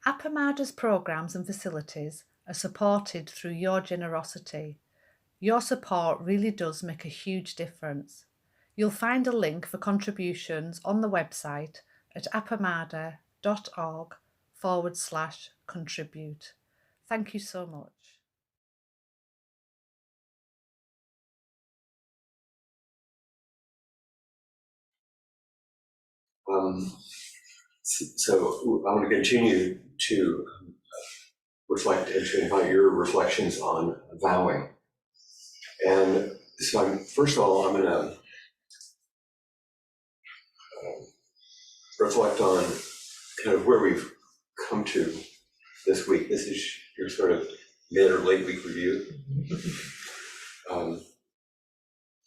Appamada's programs and facilities are supported through your generosity. Your support really does make a huge difference. You'll find a link for contributions on the website at appamada.org/contribute. Thank you so much. So I want to continue to reflect and to invite your reflections on vowing. And so first of all, I'm going to reflect on kind of where we've come to this week. This is your sort of mid or late week review.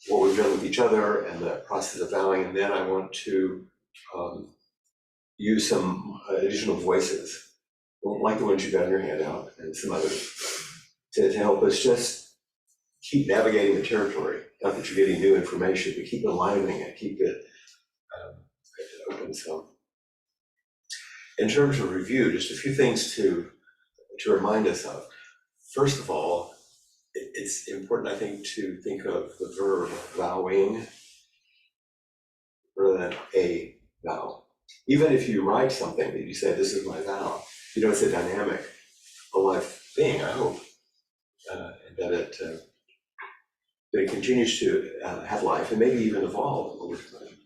What we've done with each other and the process of vowing. And then I want to use some additional voices, like the ones you've got in your handout and some others, to help us just keep navigating the territory. Not that you're getting new information, but keep aligning it, keep it open. So in terms of review, just a few things to remind us of. First of all, it's important, I think, to think of the verb vowing rather than a vow. Even if you write something that you say, this is my vow, you know, it's a dynamic, alive thing, I hope, that it continues to have life and maybe even evolve over time.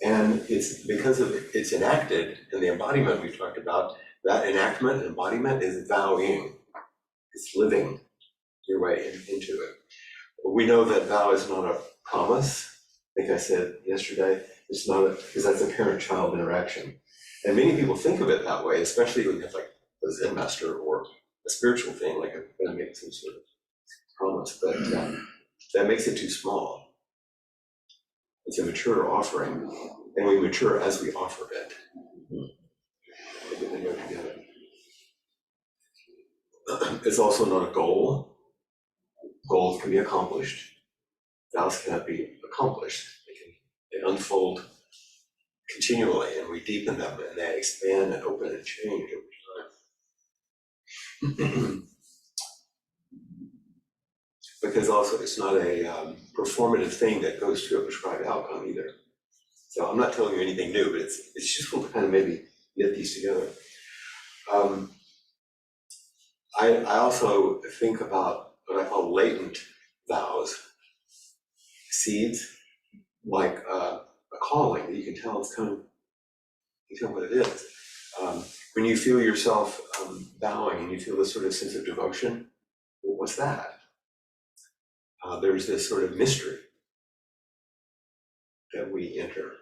And it's because of it's enacted in the embodiment we talked about. That enactment, embodiment is vowing. It's living your way into it. We know that vow is not a promise. I think I said yesterday, it's not because that's a parent-child interaction. And many people think of it that way, especially when you have like a Zen master or a spiritual thing, like I'm going to make some sort of promise, but that makes it too small. It's a mature offering, and we mature as we offer it. They go together. It's also not a goal. Goals can be accomplished. Vows cannot be accomplished. They unfold continually, and we deepen them, and they expand and open and change over time. Because also it's not a performative thing that goes to a prescribed outcome either. So I'm not telling you anything new, but it's useful to kind of maybe get these together. I also think about what I call latent vows, seeds, like a calling that you can tell it's coming, you can tell what it is. When you feel yourself vowing and you feel this sort of sense of devotion, well, what's that? There's this sort of mystery that we enter.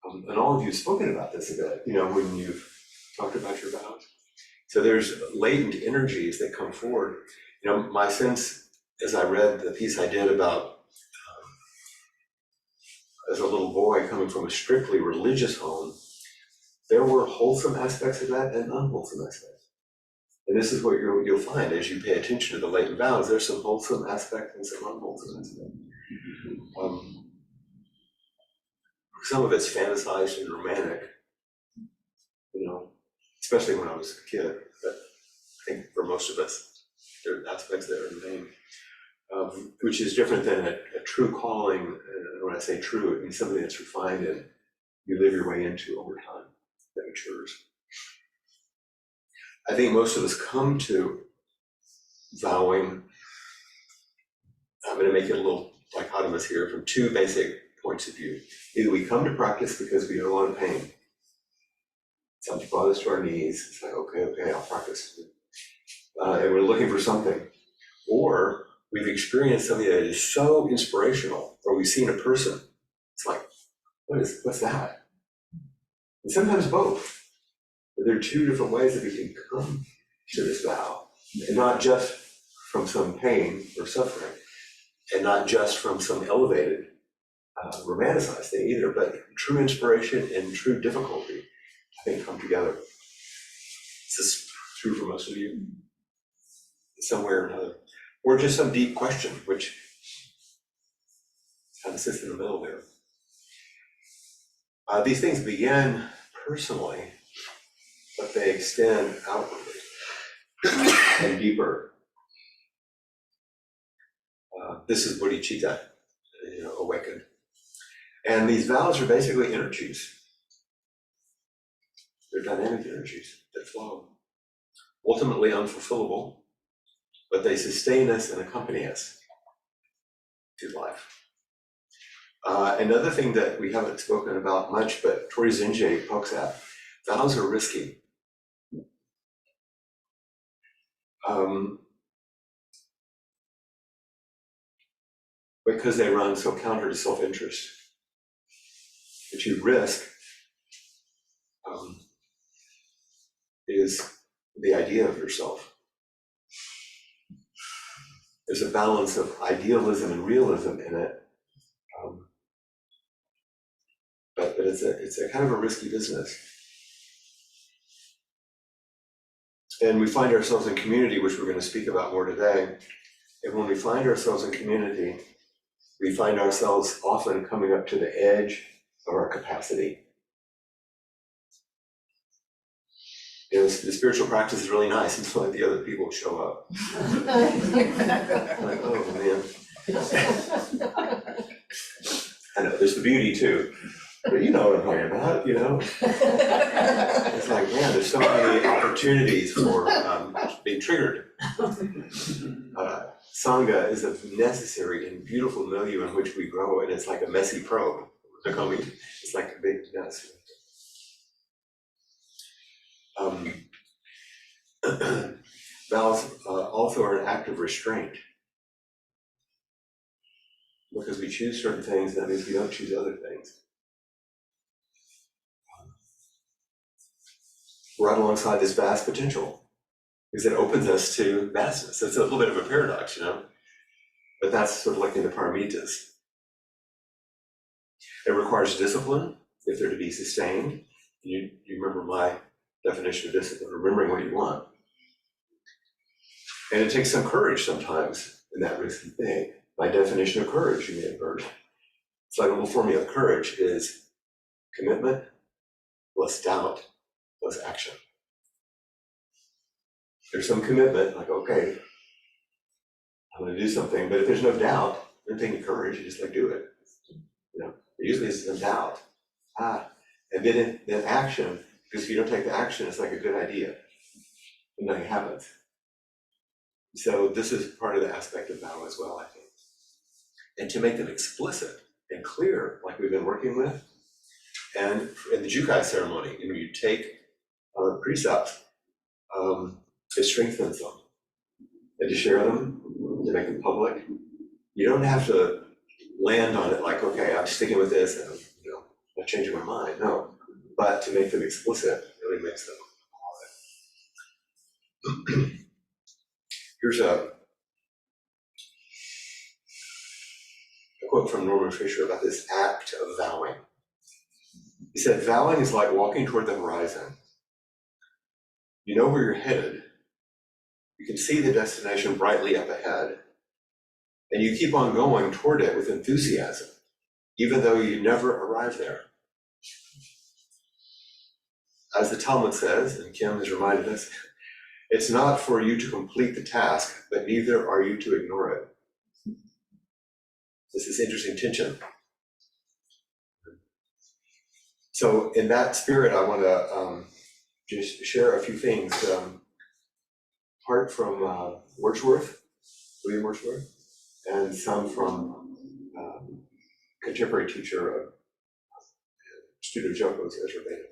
And all of you have spoken about this a bit, you know, when you've talked about your vows. So there's latent energies that come forward. You know, my sense, as I read the piece I did about as a little boy coming from a strictly religious home, there were wholesome aspects of that and unwholesome aspects. And this is what you'll find as you pay attention to the latent vows. There's some wholesome aspects and some unwholesome aspects. Some of it's fantasized and romantic, you know, especially when I was a kid. But I think for most of us, there are aspects that are in vain, which is different than a true calling. And when I say true, it means something that's refined and you live your way into over time, that matures. I think most of us come to vowing, I'm going to make it a little dichotomous here, from two basic points of view. Either we come to practice because we have a lot of pain. Something brought us to our knees. It's like, okay, I'll practice. And we're looking for something. Or we've experienced something that is so inspirational, or we've seen a person. It's like, what's that? And sometimes both. But there are two different ways that we can come to this vow. And not just from some pain or suffering, and not just from some elevated, romanticized thing either, but true inspiration and true difficulty, I think, come together. This is true for most of you, somewhere or another. Or just some deep question, which kind of sits in the middle there. These things began personally, but but they extend outwardly and deeper. This is bodhicitta, awakened. And these vows are basically energies. They're dynamic energies that flow. Ultimately unfulfillable, but they sustain us and accompany us through life. Another thing that we haven't spoken about much, but Torei Zenji pokes at, vows are risky. Because they run so counter to self-interest. What you risk is the idea of yourself. There's a balance of idealism and realism in it, but it's a kind of a risky business. And we find ourselves in community, which we're going to speak about more today. And when we find ourselves in community, we find ourselves often coming up to the edge of our capacity. The spiritual practice is really nice until the other people show up. Like, oh man. I know, there's the beauty too. But you know what I'm talking about, It's like, man, there's so many opportunities for being triggered. Sangha is a necessary and beautiful milieu in which we grow, and it's like a messy probe. It's like a big mess. Vows also are an act of restraint. Because we choose certain things, that means we don't choose other things. Right alongside this vast potential, because it opens us to vastness. It's a little bit of a paradox, but that's sort of like in the paramitas. It requires discipline if they're to be sustained. You remember my definition of discipline, remembering what you want. And it takes some courage sometimes in that risky thing. My definition of courage, you may have heard. It's like a little formula. Courage is commitment plus doubt plus action. There's some commitment, like, okay, I'm going to do something, but if there's no doubt, don't take any courage, you just do it. Usually it's some doubt. And then action, because if you don't take the action, it's like a good idea, and nothing happens. So this is part of the aspect of vow as well, I think. And to make them explicit and clear, like we've been working with, and in the Jukai ceremony, you take precepts, it strengthens them. And to share them, to make them public, you don't have to land on it like, okay, I'm sticking with this and I'm changing my mind. No, but to make them explicit really makes them. Here's a quote from Norman Fisher about this act of vowing. He said, vowing is like walking toward the horizon. You know where you're headed. You can see the destination brightly up ahead. And you keep on going toward it with enthusiasm, even though you never arrive there. As the Talmud says, and Kim has reminded us, it's not for you to complete the task, but neither are you to ignore it. This is interesting tension. So in that spirit, I want to just share a few things. Part from Wordsworth, William Wordsworth, and some from contemporary teacher of student of Joko's, Ezra Bayda.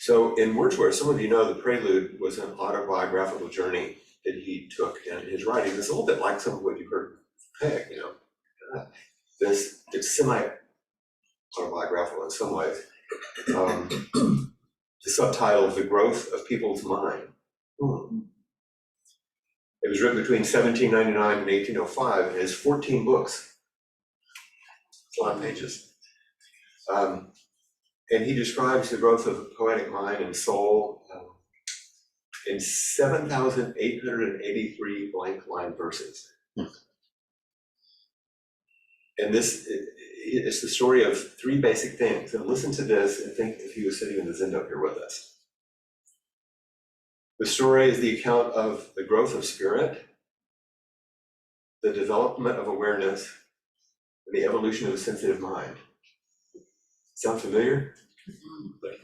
So in Wordsworth, some of you know the Prelude was an autobiographical journey that he took in his writing. It's a little bit like some of what you heard from Peg, It's semi-autobiographical in some ways. The subtitle, The Growth of People's Mind. It was written between 1799 and 1805, and it has 14 books. It's a lot of pages. And he describes the growth of the poetic mind and soul in 7,883 blank line verses. And this is the story of three basic things. And listen to this and think if he was sitting in the Zendo here with us. The story is the account of the growth of spirit, the development of awareness, and the evolution of a sensitive mind. Sound familiar? Like,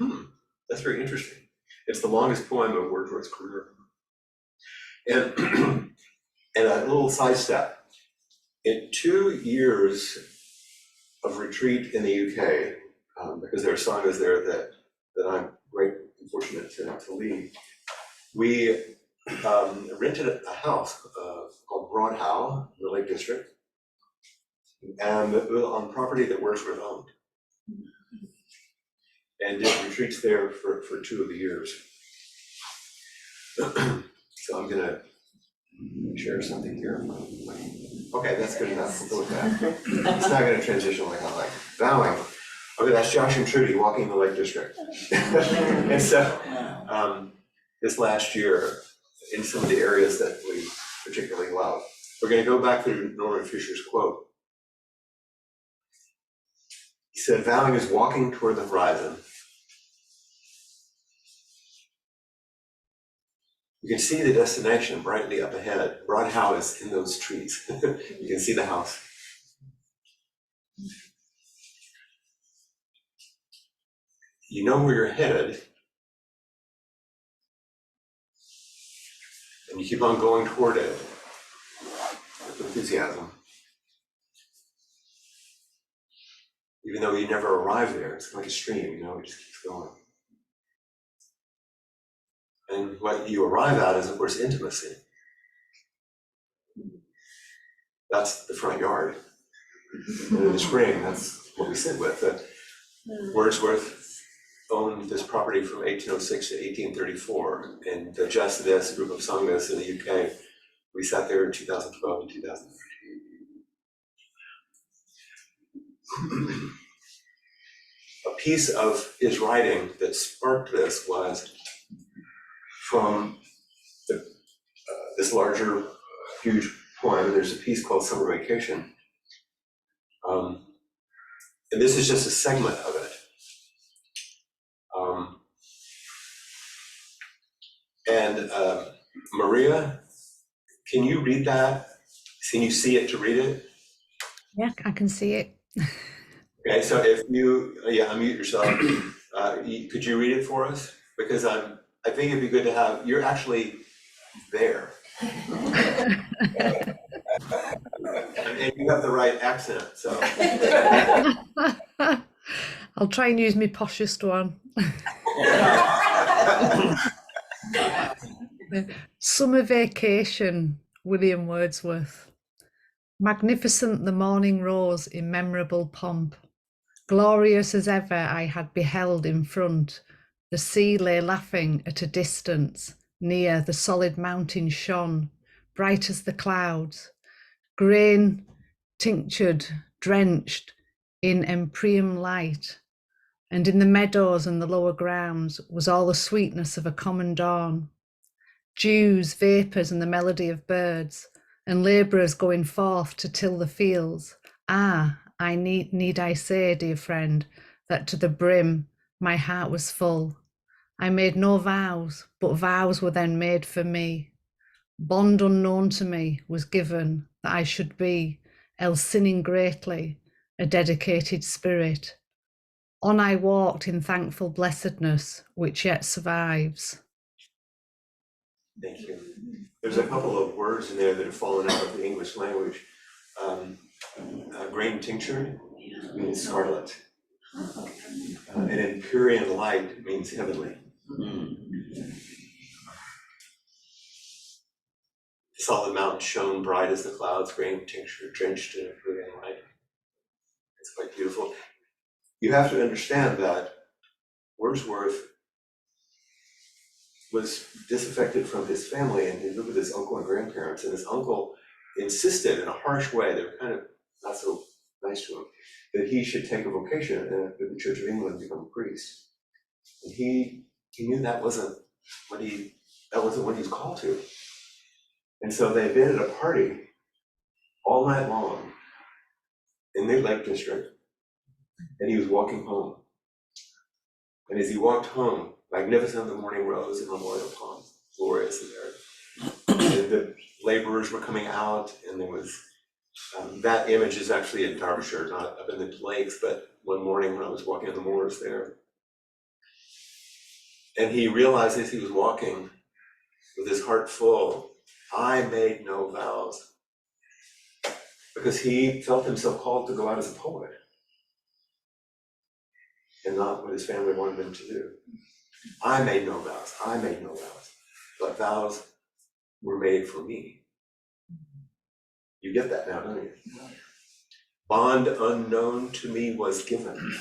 that's very interesting. It's the longest poem of Wordsworth's career. And, and a little sidestep. In 2 years of retreat in the UK, because there are sagas there that I'm great and fortunate to lead, we rented a house called Broad Howe in the Lake District, and on property that Wordsworth owned, and did retreats there for 2 of the years. So I'm gonna share something here. Okay, that's good enough. We'll go with that. It's not gonna transition like I like. Bowing. Okay, that's Josh and Trudy walking the Lake District. And so this last year, in some of the areas that we particularly love, we're gonna go back to Norman Fisher's quote. He said, "Vowing is walking toward the horizon. You can see the destination brightly up ahead. Broad Howe is in those trees. You can see the house. You know where you're headed, and you keep on going toward it with enthusiasm. Even though you never arrive there, it's like a stream, it just keeps going. And what you arrive at is, of course, intimacy. That's the front yard. And in the spring, that's what we sit with. Wordsworth owned this property from 1806 to 1834, and the Just This group of sung this in the UK. We sat there in 2012 and 2013. A piece of his writing that sparked this was from this larger, huge poem. There's a piece called Summer Vacation. And this is just a segment of it. Maria, can you read that? Can you see it to read it? Yeah, I can see it. Okay, so if you, unmute yourself. Could you read it for us? Because I think it'd be good to have, you're actually there. And you have the right accent, so. I'll try and use my poshest one. Summer Vacation, William Wordsworth. Magnificent the morning rose in memorable pomp. Glorious as ever I had beheld in front. The sea lay laughing at a distance. Near, the solid mountain shone, bright as the clouds. Grain tinctured, drenched in empyrean light. And in the meadows and the lower grounds was all the sweetness of a common dawn. Dews, vapours, and the melody of birds, and labourers going forth to till the fields. Ah, I need I say, dear friend, that to the brim my heart was full. I made no vows, but vows were then made for me. Bond unknown to me was given that I should be, else sinning greatly, a dedicated spirit. On I walked in thankful blessedness, which yet survives. Thank you. There's a couple of words in there that have fallen out of the English language. Grain tinctured means scarlet. And empyrean light means heavenly. The solid mountain shone bright as the clouds, grain tinctured, drenched in empyrean light. It's quite beautiful. You have to understand that Wordsworth was disaffected from his family and he lived with his uncle and grandparents, and his uncle insisted in a harsh way, they were kind of not so nice to him, that he should take a vocation at the Church of England and become a priest. And he knew that wasn't what he was called to. And so they had been at a party all night long in the Lake District, and he was walking home. And as he walked home, magnificent the morning rose in memorial palm. glorious in there. And the laborers were coming out, and there was, that image is actually in Derbyshire, not up in the lakes, but one morning when I was walking on the moors there. And he realized as he was walking with his heart full, I made no vows. Because he felt himself called to go out as a poet and not what his family wanted him to do. I made no vows, I made no vows, but vows were made for me. You get that now, don't you? Bond unknown to me was given.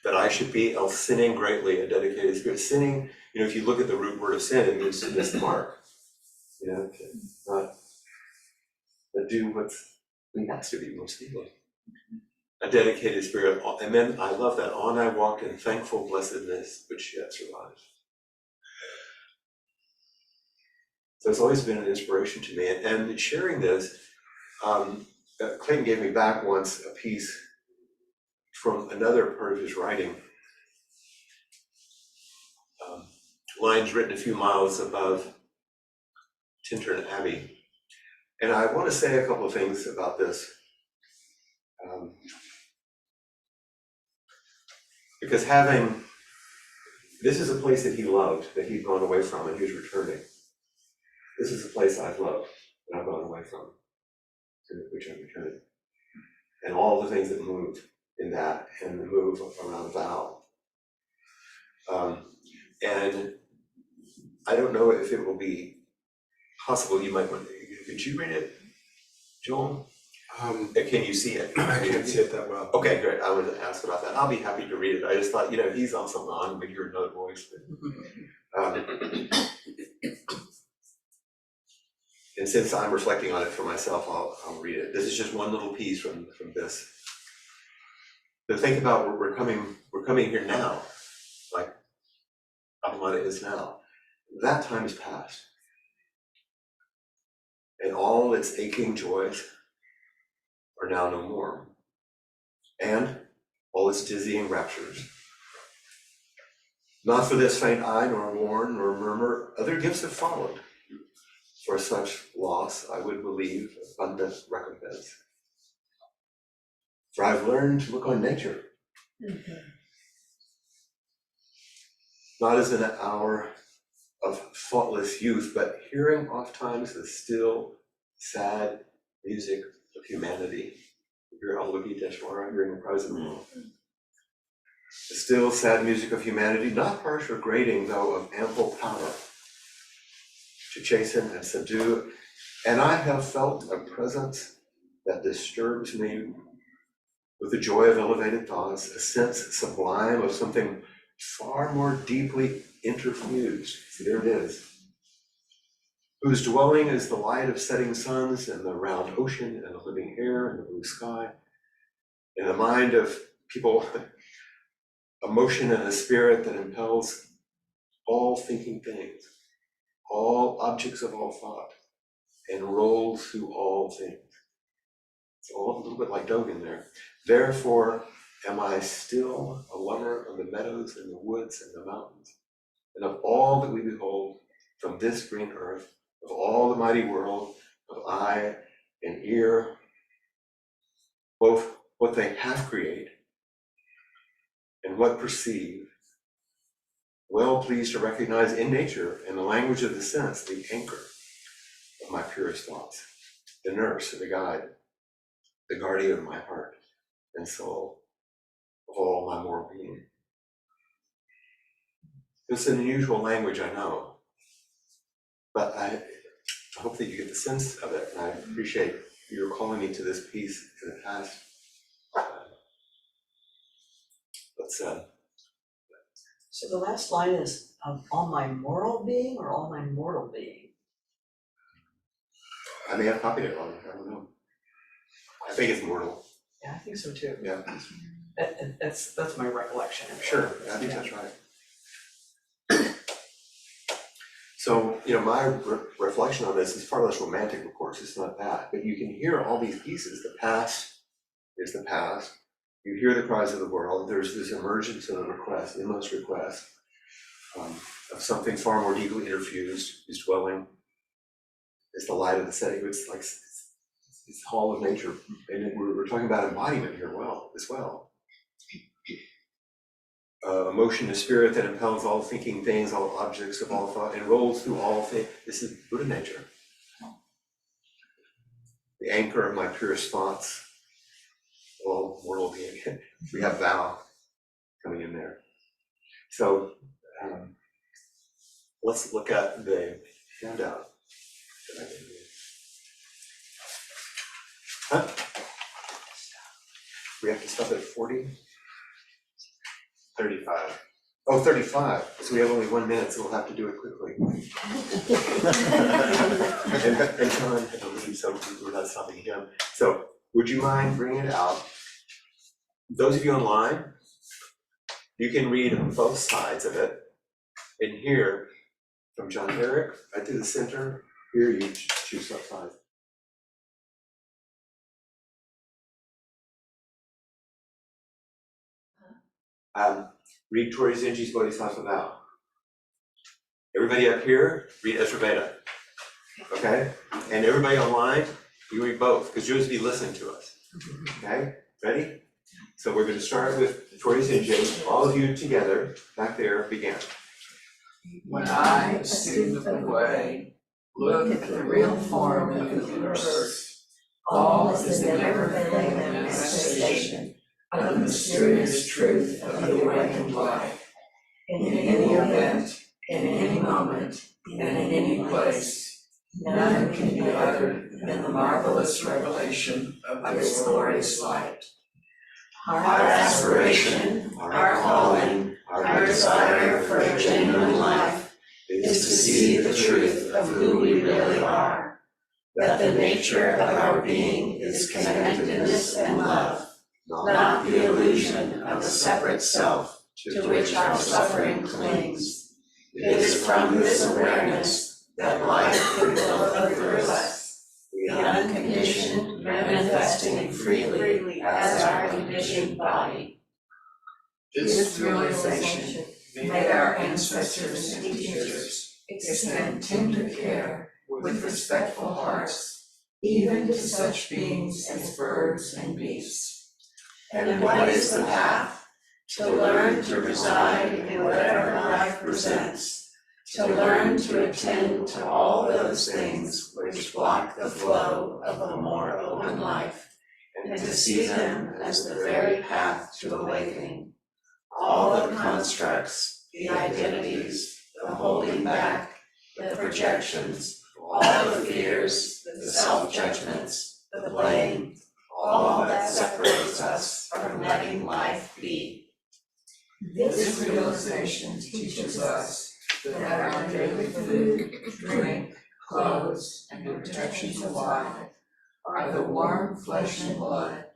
That I should be, else sinning greatly, a dedicated spirit. Sinning, if you look at the root word of sin, it means to miss the mark. To not do what's has to be most evil. A dedicated spirit, and then I love that. On I walked in thankful blessedness, which yet survives. So it's always been an inspiration to me. And sharing this, Clayton gave me back once a piece from another part of his writing. Lines written a few miles above Tintern Abbey. And I want to say a couple of things about this. Because this is a place that he loved, that he'd gone away from, and he was returning. This is a place I've loved, and I've gone away from, to which I'm returning. And all the things that move in that, and the move around vow. And I don't know if it will be possible, you might want to, could you read it, Joel? Can you see it? I can't see it that well. Okay, great. I wanted to ask about that. I'll be happy to read it. I just thought, he's also gone, but you're another voice. And since I'm reflecting on it for myself, I'll read it. This is just one little piece from this. To think about we're coming here now, like Abhamana is now. That time is past. And all its aching joys are now no more. And all its dizzying raptures. Not for this faint eye, nor mourn, nor murmur, other gifts have followed. For such loss, I would believe abundant recompense. For I've learned to look on nature, not as an hour of thoughtless youth, but hearing oft times the still, sad music of humanity. Hear Avalokiteshvara, hearing the cries of the world. The still, sad music of humanity, not harsh or grating, though of ample power to chasten and subdue. And I have felt a presence that disturbs me with the joy of elevated thoughts, a sense sublime of something far more deeply interfused. See, there it is. Whose dwelling is the light of setting suns and the round ocean and the living air and the blue sky. In the mind of people, emotion and a spirit that impels all thinking things, all objects of all thought, and rolls through all things. It's all a little bit like Dogen there. Therefore, am I still a lover of the meadows and the woods and the mountains, and of all that we behold from this green earth, of all the mighty world, of eye and ear, both what they have created and what perceive, well pleased to recognize in nature, in the language of the sense, the anchor of my purest thoughts, the nurse and the guide, the guardian of my heart and soul, of all my moral being. It's an unusual language, I know, but I hope that you get the sense of it, and I appreciate you calling me to this piece in the past. So the last line is all my moral being or all my mortal being? I may have copied it wrong, I don't know. I think it's mortal. Yeah, I think so too. Yeah. That's my recollection. Sure, I think that's right. So, my reflection on this is far less romantic, of course, it's not that, but you can hear all these pieces. The past is the past, You hear the cries of the world. There's this emergence of a request, endless request, of something far more deeply interfused, is dwelling. It's the light of the setting. It's like it's hall of nature, and we're talking about embodiment here, as well. Emotion is spirit that impels all thinking things, all objects of all thought, and rolls through all things. This is Buddha nature. The anchor of my purest thoughts, all mortal being. We have thou coming in there. So let's look at the handout that I gave you. Huh? We have to stop at 40? 35. Oh, 35. So we have only 1 minute, so we'll have to do it quickly. and John had to leave, so we're not stopping him. So would you mind bringing it out? Those of you online, you can read both sides of it. And here, from John Herrick, right through the center, here you choose what side. Read Torei Zenji's Bodhisattva Vow. Everybody up here, read Ezra Bayda. Okay? And everybody online, you read both, because you'll just be listening to us. Okay? Ready? So we're going to start with Torei Zenji. All of you together, back there, begin. When I, a student of the way, look at the real form of the universe, all is the never-failing manifestation of the mysterious truth of the awakened life. In any event, in any moment, and in any place, none can be other than the marvelous revelation of this glorious light. Our aspiration, our calling, our desire for a genuine life is to see the truth of who we really are, that the nature of our being is connectedness and love, not the illusion of a separate self to which our suffering clings. It is from this awareness that life can flow through us, the unconditioned manifesting freely as our conditioned body. This realization made our ancestors and teachers extend tender care with respectful hearts, even to such beings as birds and beasts. And what is the path? To learn to reside in whatever life presents, to learn to attend to all those things which block the flow of a more open life, and to see them as the very path to awakening. All the constructs, the identities, the holding back, the projections, all the fears, the self-judgments, the blame, all that separates us from letting life be. This realization teaches us that our daily food, drink, clothes, and protection to life are the warm flesh and blood,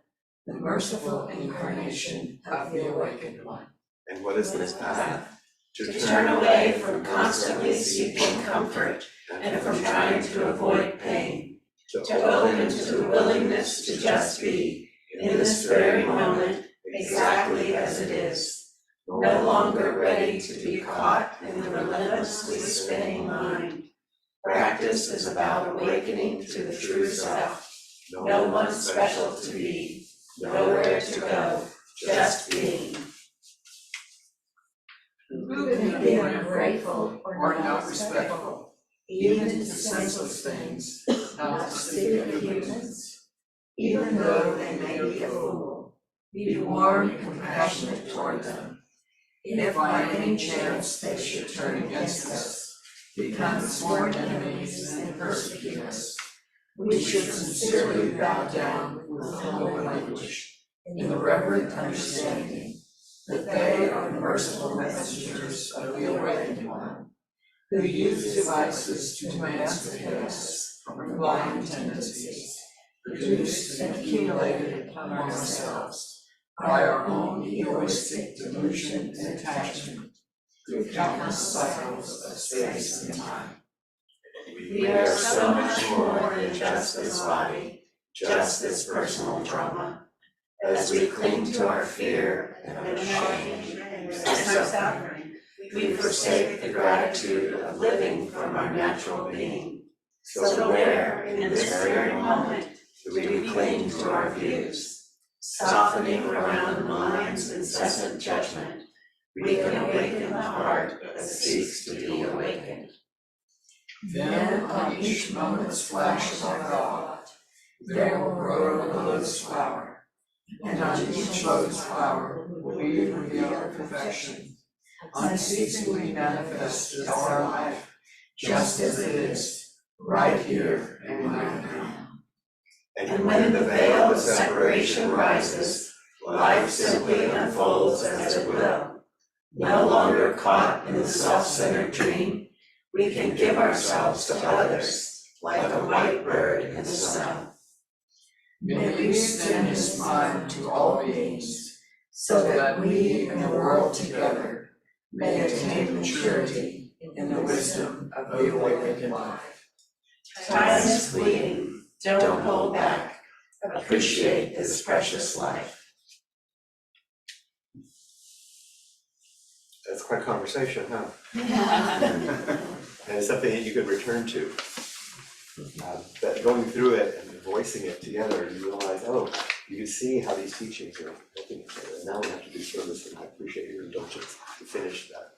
the merciful incarnation of the awakened one. And what is this path? To turn away from constantly seeking comfort and from trying to avoid pain, to open to the willingness to just be, in this very moment, exactly as it is, no longer ready to be caught in the relentlessly spinning mind. Practice is about awakening to the true self. No one special to be, nowhere to go, just being. Who can be ungrateful or not respectful, even to senseless things, not to speak of humans, even though they may be a fool, be warm and compassionate toward them. If by any chance they should turn against us, become sworn enemies and persecute us, we should sincerely bow down with humble language, in the reverent understanding that they are merciful messengers of the awakened one, who use devices to emancipate us from blind tendencies, produced and accumulated among ourselves by our own egoistic delusion and attachment through countless cycles of space and time. We are so much more than just this body, just this personal drama. as we cling to our fear and our shame and our suffering, we forsake the gratitude of living from our natural being. So where, in this very moment, do we cling to our views, softening around the mind's incessant judgment, we can awaken the heart that seeks to be awakened. Then on each moment's flash of thought, there will grow a lotus flower, and on each lotus flower will we reveal perfection, unceasingly manifest as our life, just as it is, right here and right now. And when the veil of separation rises, life simply unfolds as it will. No longer caught in the self-centered dream, we can give ourselves to others, like a white bird in the sun. May we extend His mind to all beings, so that we and the world together may attain maturity in the wisdom of the awakened life. Time is fleeting, don't hold back, appreciate this precious life. That's quite a conversation, huh? And it's something that you could return to. But going through it and voicing it together, you realize, oh, you can see how these teachings are helping each other. And now we have to do service, and I appreciate your indulgence to finish that.